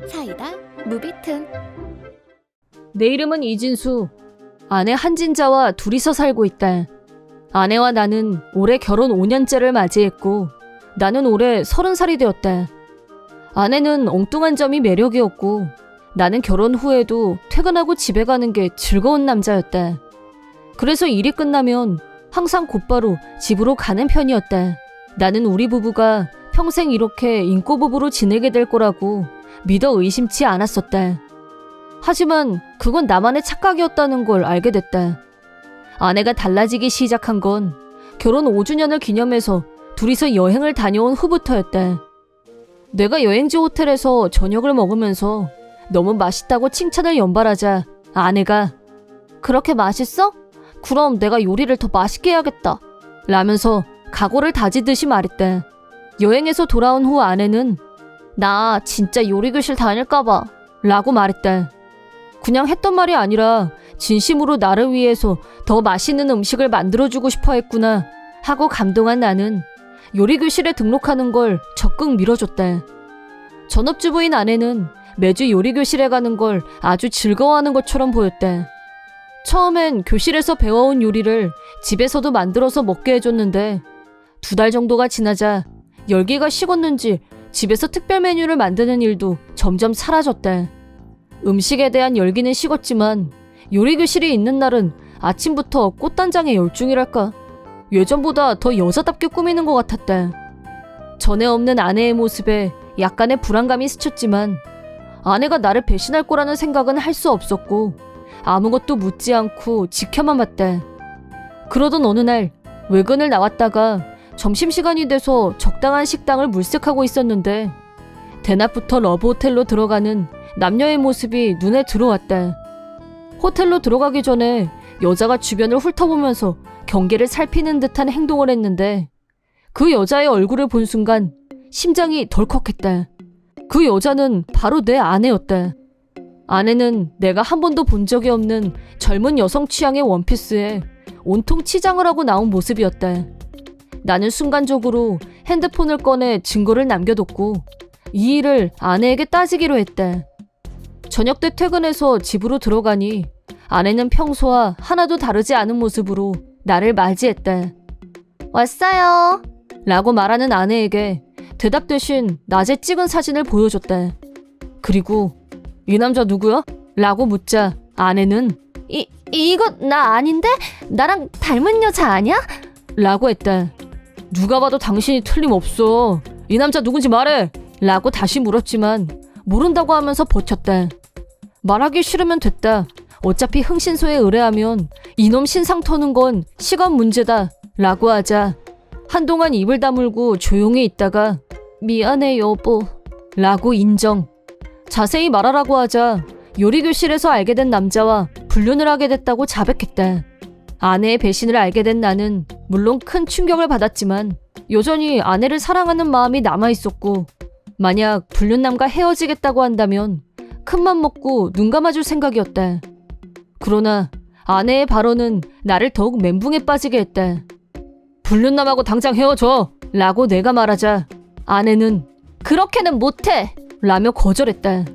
사이다 무비튼. 내 이름은 이진수. 아내 한진자와 둘이서 살고 있다. 아내와 나는 올해 결혼 5년째를 맞이했고 나는 올해 30살이 되었다. 아내는 엉뚱한 점이 매력이었고 나는 결혼 후에도 퇴근하고 집에 가는 게 즐거운 남자였다. 그래서 일이 끝나면 항상 곧바로 집으로 가는 편이었다. 나는 우리 부부가 평생 이렇게 인꼬부부로 지내게 될 거라고 믿어 의심치 않았었다. 하지만 그건 나만의 착각이었다는 걸 알게 됐다. 아내가 달라지기 시작한 건 결혼 5주년을 기념해서 둘이서 여행을 다녀온 후부터였다. 내가 여행지 호텔에서 저녁을 먹으면서 너무 맛있다고 칭찬을 연발하자 아내가 "그렇게 맛있어? 그럼 내가 요리를 더 맛있게 해야겠다" 라면서 각오를 다지듯이 말했다. 여행에서 돌아온 후 아내는 "나 진짜 요리교실 다닐까봐" 라고 말했다. 그냥 했던 말이 아니라 진심으로 나를 위해서 더 맛있는 음식을 만들어주고 싶어 했구나 하고 감동한 나는 요리교실에 등록하는 걸 적극 밀어줬다. 전업주부인 아내는 매주 요리교실에 가는 걸 아주 즐거워하는 것처럼 보였다. 처음엔 교실에서 배워온 요리를 집에서도 만들어서 먹게 해줬는데 2달 정도가 지나자 열기가 식었는지 집에서 특별 메뉴를 만드는 일도 점점 사라졌다. 음식에 대한 열기는 식었지만 요리교실이 있는 날은 아침부터 꽃단장에 열중이랄까. 예전보다 더 여자답게 꾸미는 것 같았다. 전에 없는 아내의 모습에 약간의 불안감이 스쳤지만 아내가 나를 배신할 거라는 생각은 할 수 없었고 아무것도 묻지 않고 지켜만 봤다. 그러던 어느 날 외근을 나왔다가 점심시간이 돼서 적당한 식당을 물색하고 있었는데 대낮부터 러브호텔로 들어가는 남녀의 모습이 눈에 들어왔다. 호텔로 들어가기 전에 여자가 주변을 훑어보면서 경계를 살피는 듯한 행동을 했는데 그 여자의 얼굴을 본 순간 심장이 덜컥했다. 그 여자는 바로 내 아내였다. 아내는 내가 한 번도 본 적이 없는 젊은 여성 취향의 원피스에 온통 치장을 하고 나온 모습이었다. 나는 순간적으로 핸드폰을 꺼내 증거를 남겨뒀고 이 일을 아내에게 따지기로 했다. 저녁 때 퇴근해서 집으로 들어가니 아내는 평소와 하나도 다르지 않은 모습으로 나를 맞이했다. "왔어요" 라고 말하는 아내에게 대답 대신 낮에 찍은 사진을 보여줬다. 그리고 "이 남자 누구야?" 라고 묻자 아내는 이거 나 아닌데? 나랑 닮은 여자 아니야?" 라고 했다. "누가 봐도 당신이 틀림없어. 이 남자 누군지 말해" 라고 다시 물었지만 모른다고 하면서 버텼다. 말하기 싫으면 됐다. 어차피 흥신소에 의뢰하면 이놈 신상 터는 건 시간 문제다 라고 하자 한동안 입을 다물고 조용히 있다가 "미안해 여보" 라고 인정. 자세히 말하라고 하자 요리교실에서 알게 된 남자와 불륜을 하게 됐다고 자백했다. 아내의 배신을 알게 된 나는 물론 큰 충격을 받았지만 여전히 아내를 사랑하는 마음이 남아있었고 만약 불륜남과 헤어지겠다고 한다면 큰맘 먹고 눈 감아줄 생각이었다. 그러나 아내의 발언은 나를 더욱 멘붕에 빠지게 했다. "불륜남하고 당장 헤어져" 라고 내가 말하자 아내는 "그렇게는 못해" 라며 거절했다.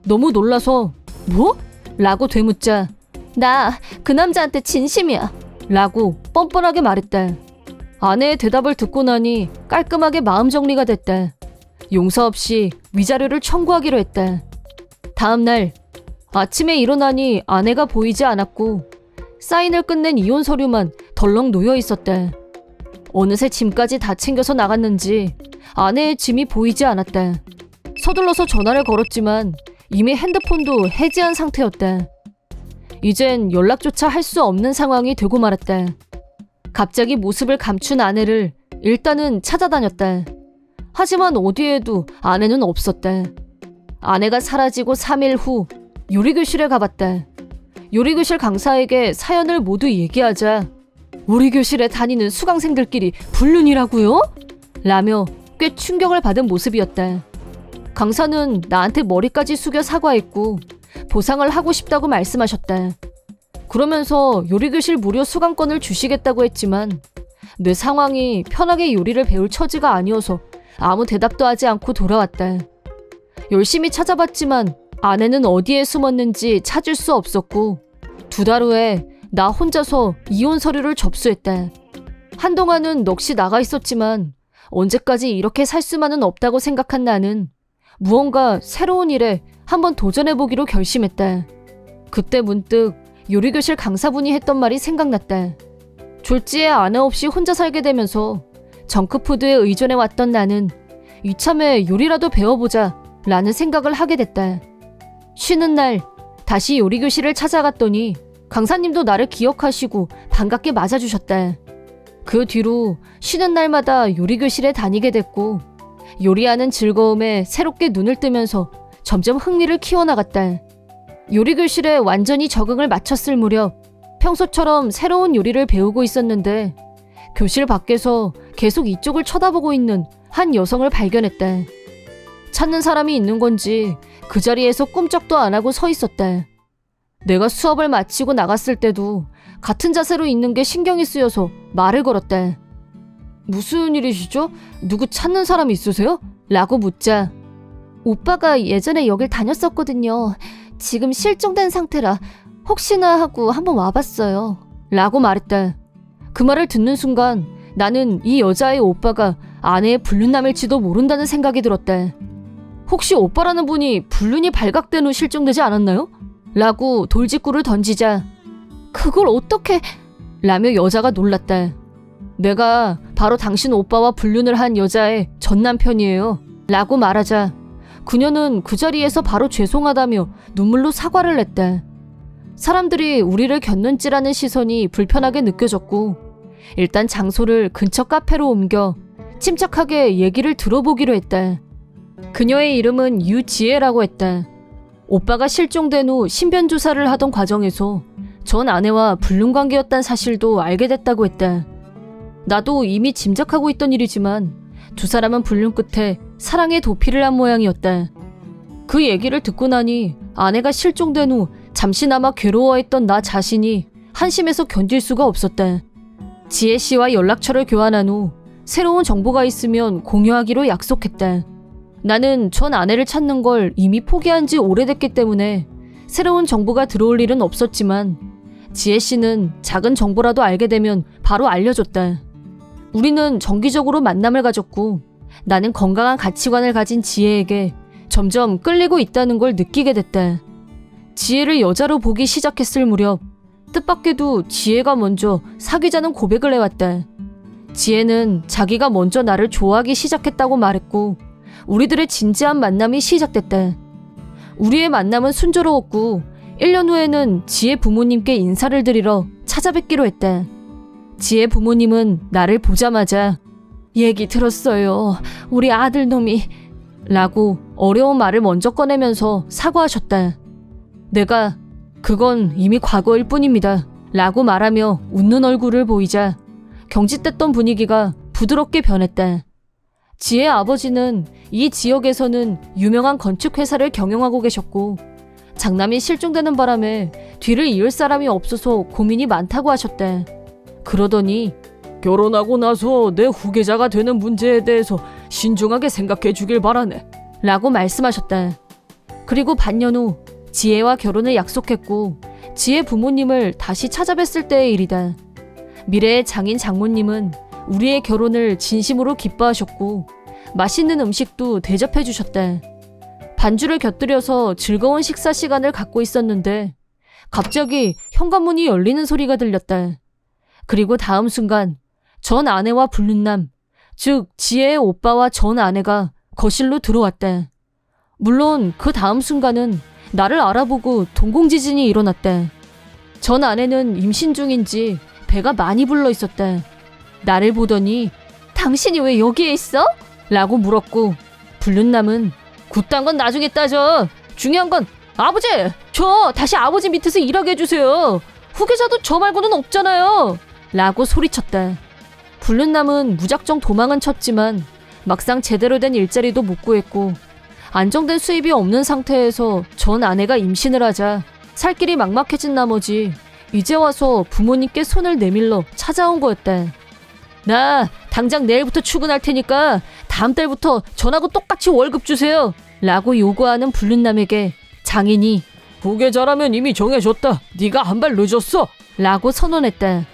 너무 놀라서 "뭐?" 라고 되묻자 "나 그 남자한테 진심이야" 라고 뻔뻔하게 말했다. 아내의 대답을 듣고 나니 깔끔하게 마음 정리가 됐다. 용서 없이 위자료를 청구하기로 했다. 다음 날 아침에 일어나니 아내가 보이지 않았고 사인을 끝낸 이혼 서류만 덜렁 놓여 있었다. 어느새 짐까지 다 챙겨서 나갔는지 아내의 짐이 보이지 않았다. 서둘러서 전화를 걸었지만 이미 핸드폰도 해지한 상태였다. 이젠 연락조차 할 수 없는 상황이 되고 말았다. 갑자기 모습을 감춘 아내를 일단은 찾아다녔다. 하지만 어디에도 아내는 없었다. 아내가 사라지고 3일 후 요리교실에 가봤다. 요리교실 강사에게 사연을 모두 얘기하자 "우리 교실에 다니는 수강생들끼리 불륜이라고요?" 라며 꽤 충격을 받은 모습이었다. 강사는 나한테 머리까지 숙여 사과했고 보상을 하고 싶다고 말씀하셨다. 그러면서 요리교실 무료 수강권을 주시겠다고 했지만 내 상황이 편하게 요리를 배울 처지가 아니어서 아무 대답도 하지 않고 돌아왔다. 열심히 찾아봤지만 아내는 어디에 숨었는지 찾을 수 없었고 2달 후에 나 혼자서 이혼 서류를 접수했다. 한동안은 넋이 나가 있었지만 언제까지 이렇게 살 수만은 없다고 생각한 나는 무언가 새로운 일에 한번 도전해보기로 결심했다. 그때 문득 요리교실 강사분이 했던 말이 생각났다. 졸지에 아내 없이 혼자 살게 되면서 정크푸드에 의존해왔던 나는 이참에 요리라도 배워보자 라는 생각을 하게 됐다. 쉬는 날 다시 요리교실을 찾아갔더니 강사님도 나를 기억하시고 반갑게 맞아주셨다. 그 뒤로 쉬는 날마다 요리교실에 다니게 됐고 요리하는 즐거움에 새롭게 눈을 뜨면서 점점 흥미를 키워나갔다. 요리교실에 완전히 적응을 마쳤을 무렵 평소처럼 새로운 요리를 배우고 있었는데 교실 밖에서 계속 이쪽을 쳐다보고 있는 한 여성을 발견했다. 찾는 사람이 있는 건지 그 자리에서 꼼짝도 안 하고 서 있었다. 내가 수업을 마치고 나갔을 때도 같은 자세로 있는 게 신경이 쓰여서 말을 걸었다. 무슨 일이시죠? 누구 찾는 사람 있으세요? 라고 묻자 오빠가 예전에 여길 다녔었거든요. 지금 실종된 상태라 혹시나 하고 한번 와봤어요. 라고 말했다. 그 말을 듣는 순간 나는 이 여자의 오빠가 아내의 불륜남일지도 모른다는 생각이 들었다. 혹시 오빠라는 분이 불륜이 발각된 후 실종되지 않았나요? 라고 돌직구를 던지자 그걸 어떻게... 라며 여자가 놀랐다. 내가 바로 당신 오빠와 불륜을 한 여자의 전 남편이에요. 라고 말하자 그녀는 그 자리에서 바로 죄송하다며 눈물로 사과를 냈다. 사람들이 우리를 곁눈질하는 시선이 불편하게 느껴졌고 일단 장소를 근처 카페로 옮겨 침착하게 얘기를 들어보기로 했다. 그녀의 이름은 유지혜라고 했다. 오빠가 실종된 후 신변 조사를 하던 과정에서 전 아내와 불륜관계였다는 사실도 알게 됐다고 했다. 나도 이미 짐작하고 있던 일이지만 두 사람은 불륜 끝에 사랑의 도피를 한 모양이었다. 그 얘기를 듣고 나니 아내가 실종된 후 잠시나마 괴로워했던 나 자신이 한심해서 견딜 수가 없었다. 지혜 씨와 연락처를 교환한 후 새로운 정보가 있으면 공유하기로 약속했다. 나는 전 아내를 찾는 걸 이미 포기한 지 오래됐기 때문에 새로운 정보가 들어올 일은 없었지만 지혜 씨는 작은 정보라도 알게 되면 바로 알려줬다. 우리는 정기적으로 만남을 가졌고 나는 건강한 가치관을 가진 지혜에게 점점 끌리고 있다는 걸 느끼게 됐다. 지혜를 여자로 보기 시작했을 무렵 뜻밖에도 지혜가 먼저 사귀자는 고백을 해왔다. 지혜는 자기가 먼저 나를 좋아하기 시작했다고 말했고 우리들의 진지한 만남이 시작됐다. 우리의 만남은 순조로웠고 1년 후에는 지혜 부모님께 인사를 드리러 찾아뵙기로 했다. 지혜 부모님은 나를 보자마자 얘기 들었어요. 우리 아들놈이 라고 어려운 말을 먼저 꺼내면서 사과하셨다. 내가 그건 이미 과거일 뿐입니다 라고 말하며 웃는 얼굴을 보이자 경직됐던 분위기가 부드럽게 변했다. 지혜의 아버지는 이 지역에서는 유명한 건축회사를 경영하고 계셨고 장남이 실종되는 바람에 뒤를 이을 사람이 없어서 고민이 많다고 하셨다. 그러더니 결혼하고 나서 내 후계자가 되는 문제에 대해서 신중하게 생각해 주길 바라네 라고 말씀하셨다. 그리고 반년 후 지혜와 결혼을 약속했고 지혜 부모님을 다시 찾아뵀을 때의 일이다. 미래의 장인 장모님은 우리의 결혼을 진심으로 기뻐하셨고 맛있는 음식도 대접해 주셨다. 반주를 곁들여서 즐거운 식사 시간을 갖고 있었는데 갑자기 현관문이 열리는 소리가 들렸다. 그리고 다음 순간 전 아내와 불륜남, 즉 지혜의 오빠와 전 아내가 거실로 들어왔다. 물론 그 다음 순간은 나를 알아보고 동공지진이 일어났다. 전 아내는 임신 중인지 배가 많이 불러 있었다. 나를 보더니 당신이 왜 여기에 있어? 라고 물었고 불륜남은 굿단 건 나중에 따져. 중요한 건 아버지! 저 다시 아버지 밑에서 일하게 해주세요. 후계자도 저 말고는 없잖아요. 라고 소리쳤다. 불륜남은 무작정 도망은 쳤지만 막상 제대로 된 일자리도 못 구했고 안정된 수입이 없는 상태에서 전 아내가 임신을 하자 살 길이 막막해진 나머지 이제 와서 부모님께 손을 내밀러 찾아온 거였다. 나 당장 내일부터 출근할 테니까 다음 달부터 전하고 똑같이 월급 주세요. 라고 요구하는 불륜남에게 장인이 후계자라면 이미 정해줬다. 네가 한 발 늦었어. 라고 선언했다.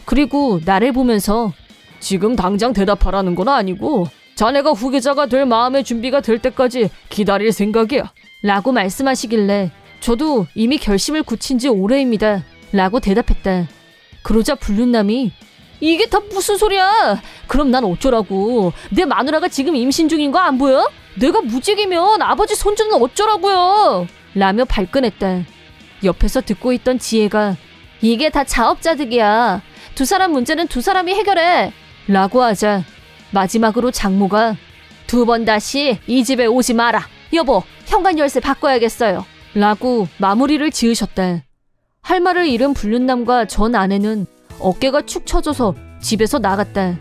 그리고 나를 보면서 지금 당장 대답하라는 건 아니고 자네가 후계자가 될 마음의 준비가 될 때까지 기다릴 생각이야. 라고 말씀하시길래 저도 이미 결심을 굳힌 지 오래입니다. 라고 대답했다. 그러자 불륜남이 이게 다 무슨 소리야? 그럼 난 어쩌라고? 내 마누라가 지금 임신 중인 거 안 보여? 내가 무직이면 아버지 손주는 어쩌라고요? 라며 발끈했다. 옆에서 듣고 있던 지혜가 이게 다 자업자득이야. 두 사람 문제는 두 사람이 해결해. 라고 하자 마지막으로 장모가 두 번 다시 이 집에 오지 마라. 여보, 현관 열쇠 바꿔야겠어요. 라고 마무리를 지으셨다. 할 말을 잃은 불륜남과 전 아내는 어깨가 축 처져서 집에서 나갔다.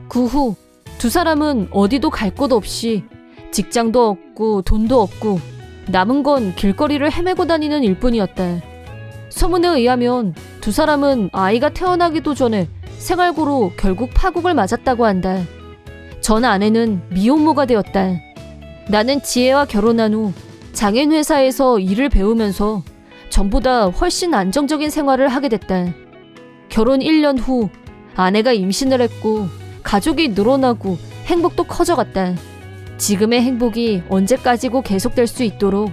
그 후 두 사람은 어디도 갈 곳 없이 직장도 없고 돈도 없고 남은 건 길거리를 헤매고 다니는 일뿐이었다. 소문에 의하면 두 사람은 아이가 태어나기도 전에 생활고로 결국 파국을 맞았다고 한다. 전 아내는 미혼모가 되었다. 나는 지혜와 결혼한 후 장인회사에서 일을 배우면서 전보다 훨씬 안정적인 생활을 하게 됐다. 결혼 1년 후 아내가 임신을 했고 가족이 늘어나고 행복도 커져갔다. 지금의 행복이 언제까지고 계속될 수 있도록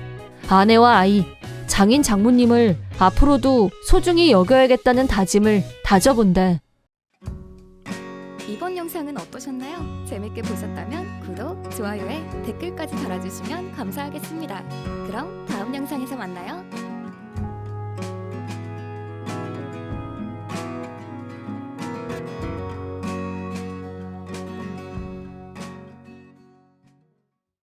아내와 아이, 장인 장모님을 앞으로도 소중히 여겨야겠다는 다짐을 다져본다. 이번 영상은 어떠셨나요? 재밌게 보셨다면 구독, 좋아요에 댓글까지 달아주시면 감사하겠습니다. 그럼 다음 영상에서 만나요.